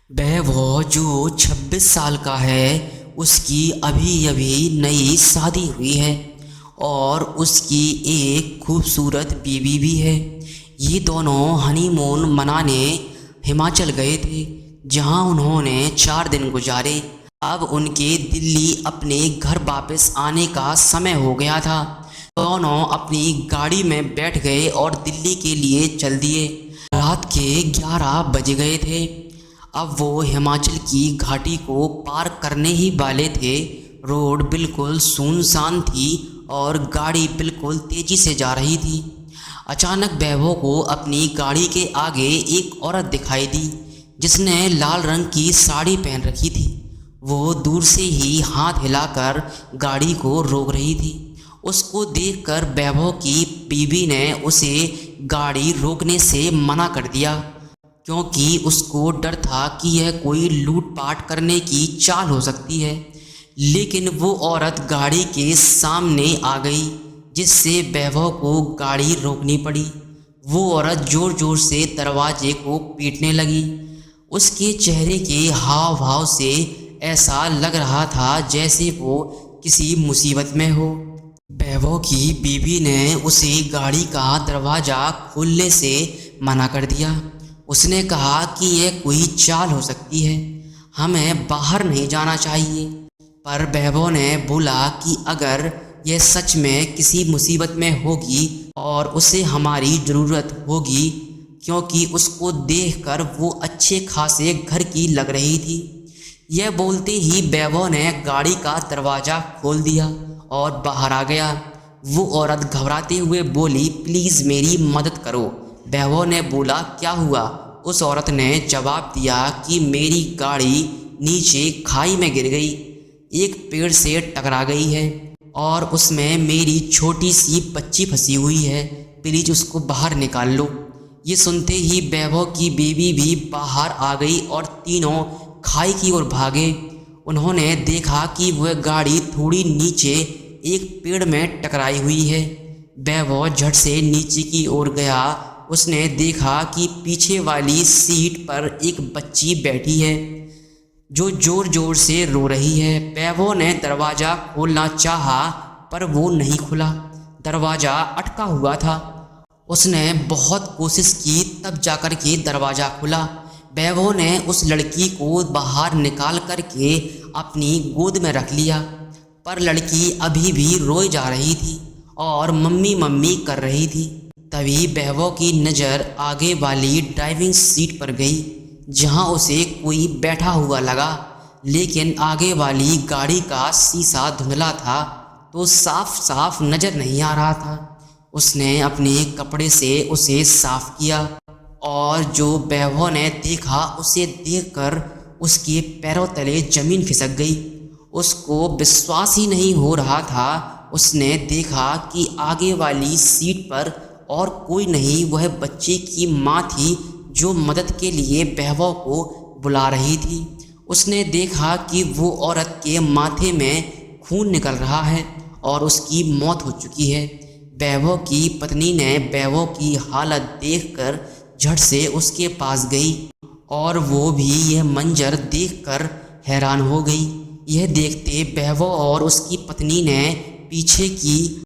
वैभव जो 26 साल का है, उसकी अभी अभी नई शादी हुई है और उसकी एक खूबसूरत बीवी भी है। ये दोनों हनीमून मनाने हिमाचल गए थे, जहां उन्होंने 4 दिन गुजारे। अब उनके दिल्ली अपने घर वापस आने का समय हो गया था। दोनों अपनी गाड़ी में बैठ गए और दिल्ली के लिए चल दिए। रात के 11 बज गए थे। अब वो हिमाचल की घाटी को पार करने ही वाले थे। रोड बिल्कुल सुनसान थी और गाड़ी बिल्कुल तेज़ी से जा रही थी। अचानक वैभव को अपनी गाड़ी के आगे एक औरत दिखाई दी, जिसने लाल रंग की साड़ी पहन रखी थी। वो दूर से ही हाथ हिलाकर गाड़ी को रोक रही थी। उसको देखकर वैभव की बीवी ने उसे गाड़ी रोकने से मना कर दिया, क्योंकि उसको डर था कि यह कोई लूटपाट करने की चाल हो सकती है। लेकिन वो औरत गाड़ी के सामने आ गई, जिससे वैभव को गाड़ी रोकनी पड़ी। वो औरत ज़ोर ज़ोर से दरवाजे को पीटने लगी। उसके चेहरे के हाव भाव से ऐसा लग रहा था जैसे वो किसी मुसीबत में हो। वैभव की बीवी ने उसे गाड़ी का दरवाज़ा खोलने से मना कर दिया। उसने कहा कि यह कोई चाल हो सकती है, हमें बाहर नहीं जाना चाहिए। पर वैभव ने बोला कि अगर यह सच में किसी मुसीबत में होगी और उसे हमारी ज़रूरत होगी, क्योंकि उसको देखकर वो अच्छे खासे घर की लग रही थी। यह बोलते ही वैभव ने गाड़ी का दरवाज़ा खोल दिया और बाहर आ गया। वो औरत घबराते हुए बोली, प्लीज़ मेरी मदद करो। वैभव ने बोला, क्या हुआ? उस औरत ने जवाब दिया कि मेरी गाड़ी नीचे खाई में गिर गई, एक पेड़ से टकरा गई है और उसमें मेरी छोटी सी बच्ची फंसी हुई है। प्लीज़ उसको बाहर निकाल लो। ये सुनते ही वैभव की बीवी भी बाहर आ गई और तीनों खाई की ओर भागे। उन्होंने देखा कि वह गाड़ी थोड़ी नीचे एक पेड़ में टकराई हुई है। वैभव झट से नीचे की ओर गया। उसने देखा कि पीछे वाली सीट पर एक बच्ची बैठी है, जो ज़ोर ज़ोर से रो रही है। वैभव ने दरवाज़ा खोलना चाहा, पर वो नहीं खुला। दरवाज़ा अटका हुआ था। उसने बहुत कोशिश की, तब जाकर के दरवाज़ा खुला। वैभव ने उस लड़की को बाहर निकाल करके अपनी गोद में रख लिया, पर लड़की अभी भी रोई जा रही थी और मम्मी मम्मी कर रही थी। तभी वैभव की नज़र आगे वाली ड्राइविंग सीट पर गई, जहां उसे कोई बैठा हुआ लगा। लेकिन आगे वाली गाड़ी का शीशा धुंधला था, तो साफ साफ नज़र नहीं आ रहा था। उसने अपने कपड़े से उसे साफ किया और जो वैभव ने देखा, उसे देखकर उसके पैरों तले ज़मीन खिसक गई। उसको विश्वास ही नहीं हो रहा था। उसने देखा कि आगे वाली सीट पर और कोई नहीं, वह बच्चे की माँ थी, जो मदद के लिए वैभव को बुला रही थी। उसने देखा कि वो औरत के माथे में खून निकल रहा है और उसकी मौत हो चुकी है। वैभव की पत्नी ने वैभव की हालत देखकर झट से उसके पास गई और वो भी यह मंजर देखकर हैरान हो गई। यह देखते वैभव और उसकी पत्नी ने पीछे की